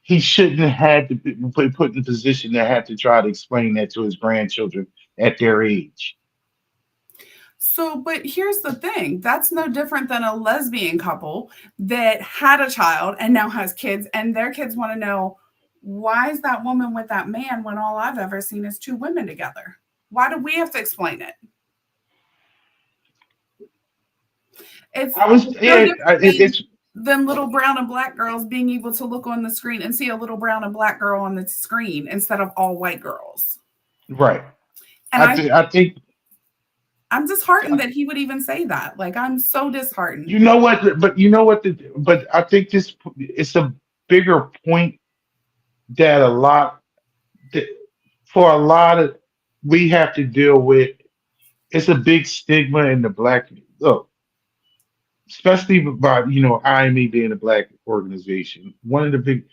he shouldn't have had to be put in the position to have to try to explain that to his grandchildren at their age. So, but here's the thing, that's no different than a lesbian couple that had a child and now has kids, and their kids want to know, why is that woman with that man when all I've ever seen is two women together? Why do we have to explain it? I was It's no yeah, different it's than little brown and black girls being able to look on the screen and see a little brown and black girl on the screen instead of all white girls. right. And I think I'm disheartened that he would even say that. Like, I'm so you disheartened. know what, but you know what, but I think this it's a bigger point that a lot that for a lot of we have to deal with. It's a big stigma in the black look, especially by IME being a black organization. One of the big,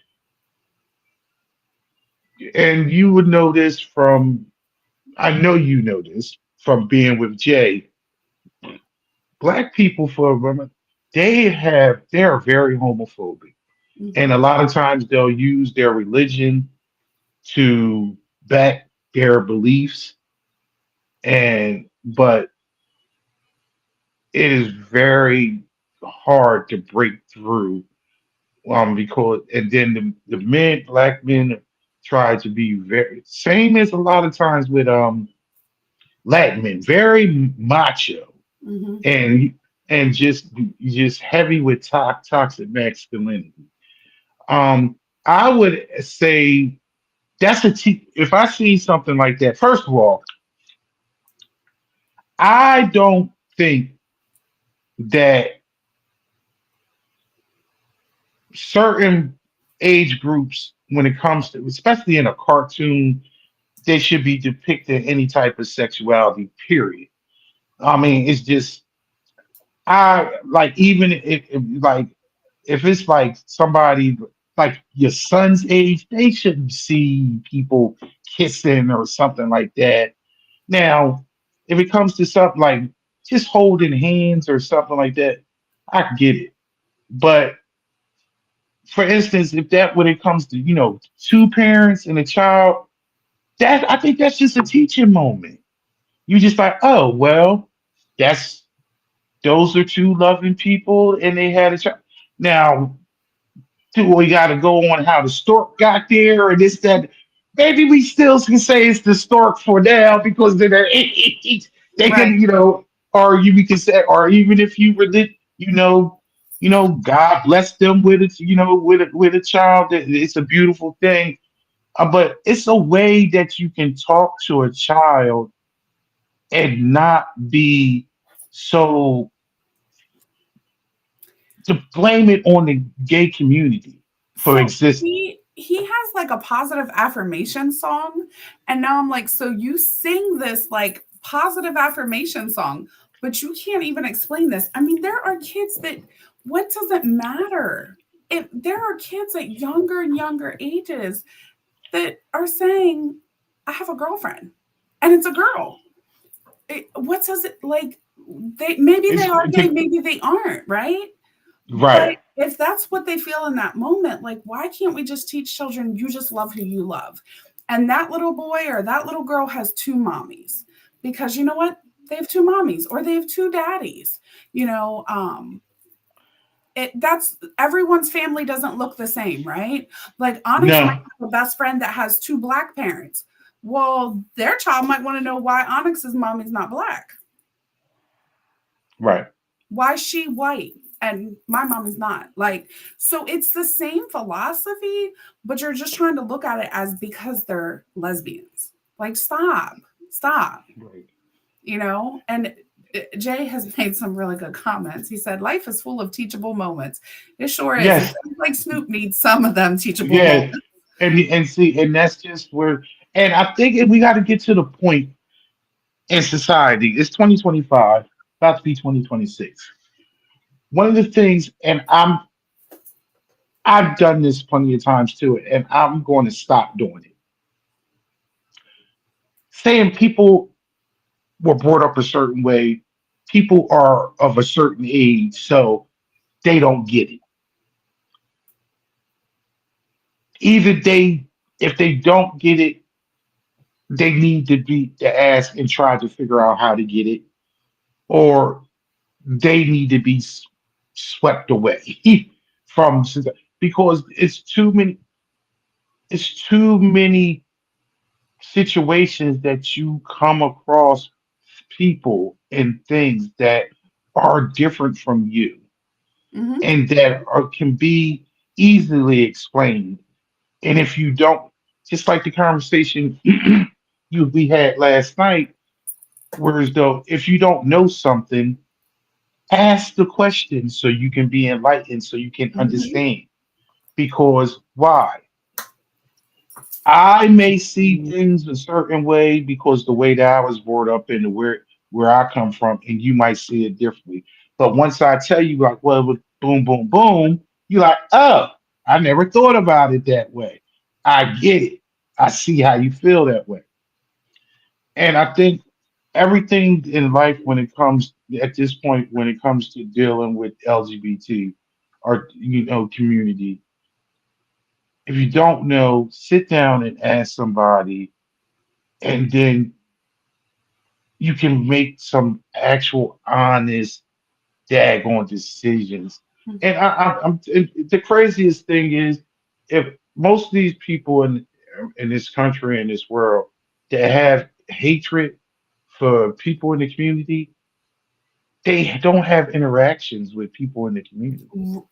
and you would know this from, I know you know this from being with Jay. Black people for women, they're very homophobic, and a Mhm. lot of times they'll use their religion to back their beliefs, and but it is very hard to break through because and then the men black men try to be very same as a lot of times with Latin men, very macho Mhm. and just heavy with toxic masculinity. I would say if I see something like that, first of all, I don't think that certain age groups, when it comes to, especially in a cartoon, they should be depicting any type of sexuality, period. I mean, it's just, I like, even if it's like somebody like your son's age, they shouldn't see people kissing or something like that. Now, if it comes to something like just holding hands or something like that, I get it. But for instance, if that when it comes to two parents and a child, that I think that's just a teaching moment. You just like, oh well, that's those are two loving people and they had a child. Now, do we got to go on how the stork got there and this that? Maybe we still can say it's the stork for now because of their age. They Right. can, or you we can say, or even if you were, God bless them with it, with a child. It's a beautiful thing. But it's a way that you can talk to a child and not be so to blame it on the gay community for So existing. he has like a positive affirmation song, and now I'm like, so you sing this like positive affirmation song. but you can't even explain this. I mean, there are kids that, what does it matter? If there are kids at younger and younger ages that are saying, I have a girlfriend and it's a girl. What does it like? Maybe they It's are gay, to, maybe they aren't, right? But right. if that's what they feel in that moment, like, why can't we just teach children you just love who you love? And that little boy or that little girl has two mommies because you know what? They have two mommies or they have two daddies. You know, that's everyone's family doesn't look the same, right? Like Onyx might No, have a best friend that has two black parents. Well, their child might want to know why Onyx's mommy's not black. right. Why is she white and my mom is not? Like, so it's the same philosophy, but you're just trying to look at it as because they're lesbians. Like, stop, Right. and Jay has made some really good comments. He said, life is full of teachable moments. It sure is. It Yes. seems like Snoop needs some of them teachable Yeah. moments. And see, and that's just where, and I think we got to get to the point in society. It's 2025, about to be 2026. One of the things, and I've done this plenty of times too, and I'm going to stop doing it. Saying people were brought up a certain way, people are of a certain age, so they don't get it. Either if they don't get it, they need to be to ask and try to figure out how to get it, or they need to be swept away from because it's too many situations that you come across people and things that are different from you Hmm. and that can be easily explained. And if you don't, just like the conversation we had last night, whereas though if you don't know something, ask the question so you can be enlightened, so you can Hmm. understand. Because why? I may see things a certain way because the way that I was brought up and where I come from, and you might see it differently. But once I tell you like, well, with boom, boom, boom, you're like, oh, I never thought about it that way. I get it. I see how you feel that way. And I think everything in life when it comes at this point, when it comes to dealing with LGBT or community, if you don't know, sit down and ask somebody, and then you can make some actual honest daggone decisions. And the craziest thing is, if most of these people in this country and this world that have hatred for people in the community, they don't have interactions with people in the community.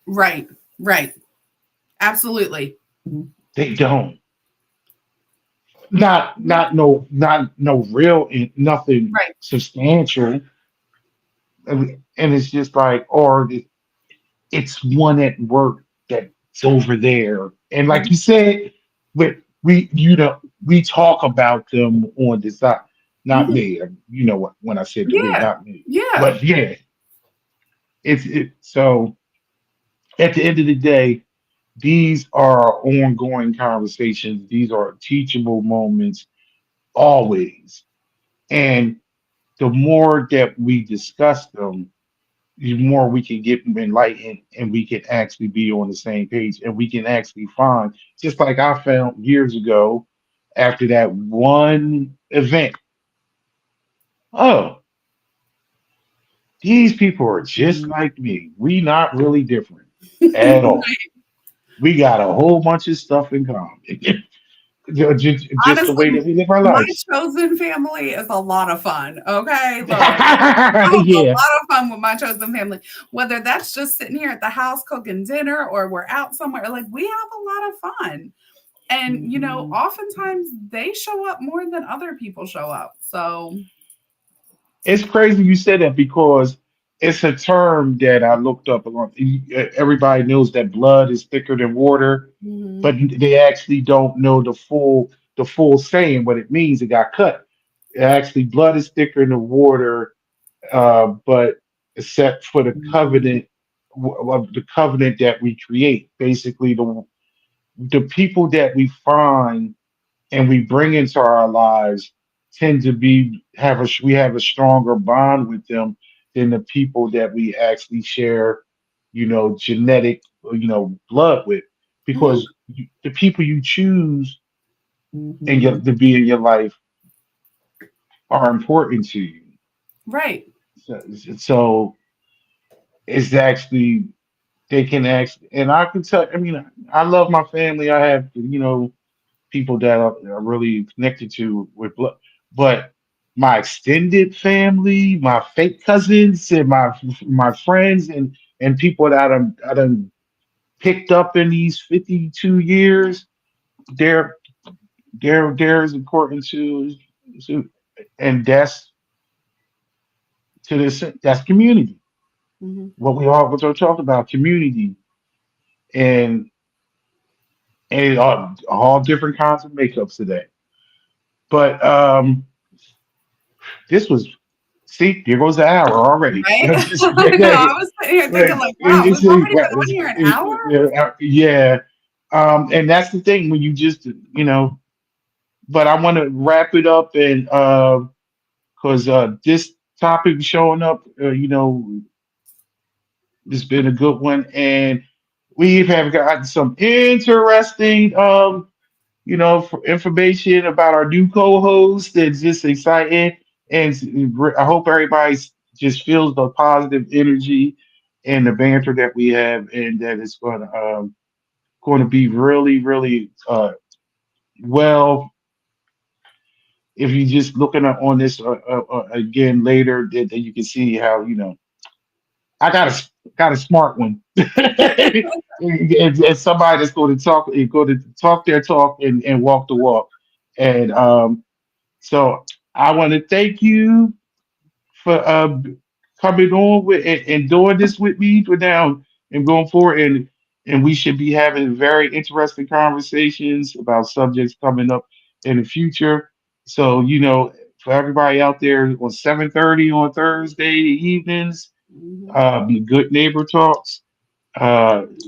Right, right. Absolutely. They don't. Not no real nothing Right. substantial. And it's just like, or it's one at work that's over there. And like you said, we talk about them on the side. Not Hmm. me. You know what when I said the we, Yeah. not me. Yeah. But yeah, so at the end of the day, these are ongoing conversations. These are teachable moments always. And the more that we discuss them, the more we can get enlightened and we can actually be on the same page and we can actually find, just like I found years ago after that one event, oh, these people are just like me. We not really different at all. We got a whole bunch of stuff in common. Just the way Honestly, that we live our my lives. chosen family is a lot of fun. Okay. Look, I have a Yeah. lot of fun with my chosen family, whether that's just sitting here at the house cooking dinner or we're out somewhere. Like, we have a lot of fun. And, oftentimes they show up more than other people show up. So, It's crazy you said that because it's a term that I looked up. Everybody knows that blood is thicker than water, but mhm. they actually don't know the full saying what it means. It got cut. Actually, blood is thicker than water. but except for the covenant of the covenant that we create. Basically, the people that we find and we bring into our lives tend to be we have a stronger bond with them than the people that we actually share, genetic, blood with, Mhm. because the people you choose to be in your life are important to you. Right. So, so it's actually they can actually, and I can tell. I mean, I love my family. I have people that are really connected to with blood, but my extended family, my fake cousins, and my friends, and people that I done picked up in these 52 years, they're they're as important to, and that's community. Mhm. What we talk about community, and all different kinds of makeups today. But this was see, here goes the hour already. Right? Just I know. I was sitting here thinking, like, wow, we've already been on here an hour. yeah. And that's the thing when you just but I want to wrap it up and because this topic showing up, it's been a good one, and we have gotten some interesting for information about our new co-host. That's just exciting, and I hope everybody just feels the positive energy and the banter that we have, and that it's going to be really, really well. If you just looking on this again later, then you can see how I got a smart one, and somebody that's going to talk their talk and walk the walk, and so I want to thank you for coming on with and doing this with me for now and going forward, and we should be having very interesting conversations about subjects coming up in the future. So for everybody out there on 7:30 on Thursday evenings, Mhm. be good neighbor talks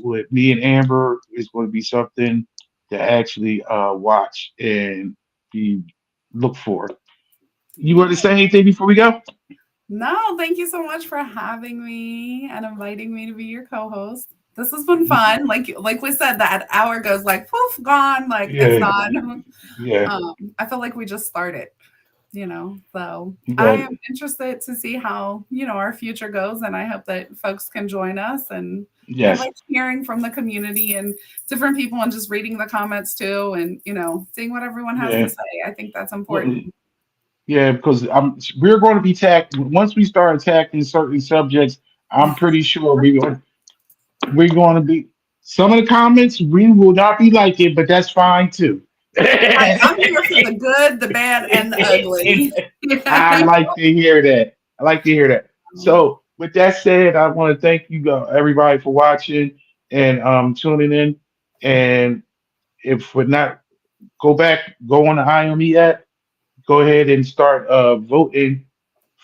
with me and Amber is going to be something to actually watch and be look for. You want to Yeah. say anything before we go? No, thank you so much for having me and inviting me to be your co-host. This has been fun. Like we said, that hour goes like poof, gone, like it's Yeah, done. yeah, I feel like we just started, So I yeah, am interested to see how, our future goes, and I hope that folks can join us. And I yes, like hearing from the community and different people and just reading the comments too, and seeing what everyone has to yeah. say. I think that's Well, important. yeah, because we're going to be once we start tackling certain subjects. I'm pretty sure we're going to be some of the comments we will not be liking, but that's fine too. Right, I'm here for the good, the bad, and the ugly. I like to hear that. I like to hear that. So, with that said, I want to thank you, everybody, for watching and tuning in. And if we're not, go on the IME app, go ahead and start voting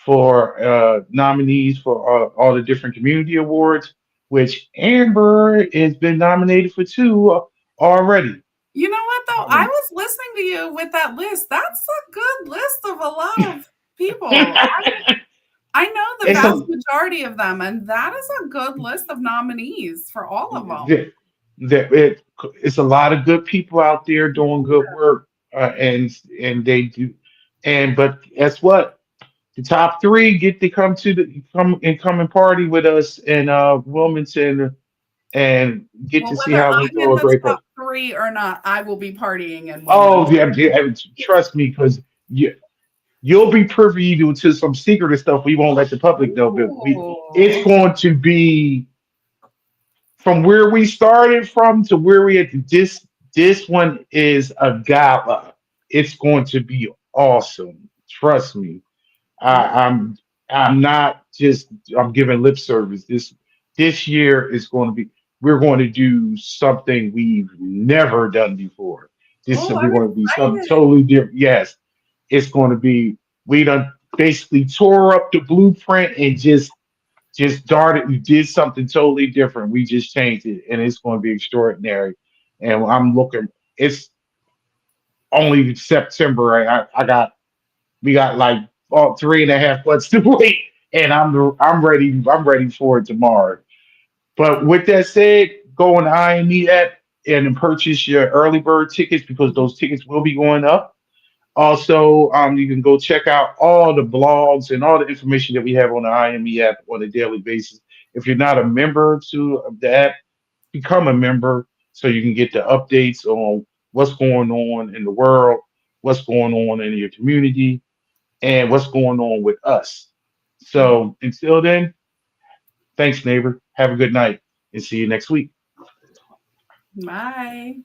for nominees for all the different community awards, which Amber has been nominated for two already. You know what though? I Already. was listening to you with that list. That's a good list of a lot of people. I know the it's vast a majority of them, and that is a good list of nominees for all of them. that, it's a lot of good people out there doing good work, and they do, but guess what? The top three get to come and party with us in Wilmington and get Well, to see whether how we I'm throw in a the great top party. 3 or not, I will be partying in Oh Wilmington. yeah, yeah, trust me, because you'll be privy to some secret stuff we won't let the public know. But it's Ooh. going to be from where we started from to where we at. This one is a gala. It's going to be awesome. Trust me. I, Ooh. I'm I'm not just I'm giving lip service. This year is going to be we're going to do something we've never done before. Oh, We're I'm going to be something excited. totally different. Yes, it's going to be we done. basically tore up the blueprint and just darted. We did something totally different. We just changed it, and it's going to be extraordinary. And I'm looking. It's only September. I got we got like 3.5 months to wait, and I'm ready. I'm ready for it tomorrow. But with that said, go on the IME app and purchase your early bird tickets because those tickets will be going up. Also, you can go check out all the blogs and all the information that we have on the IME app on a daily basis. If you're not a member to the app, become a member so you can get the updates on what's going on in the world, what's going on in your community, and what's going on with us. So until then, thanks, neighbor. Have a good night and see you next week. Bye.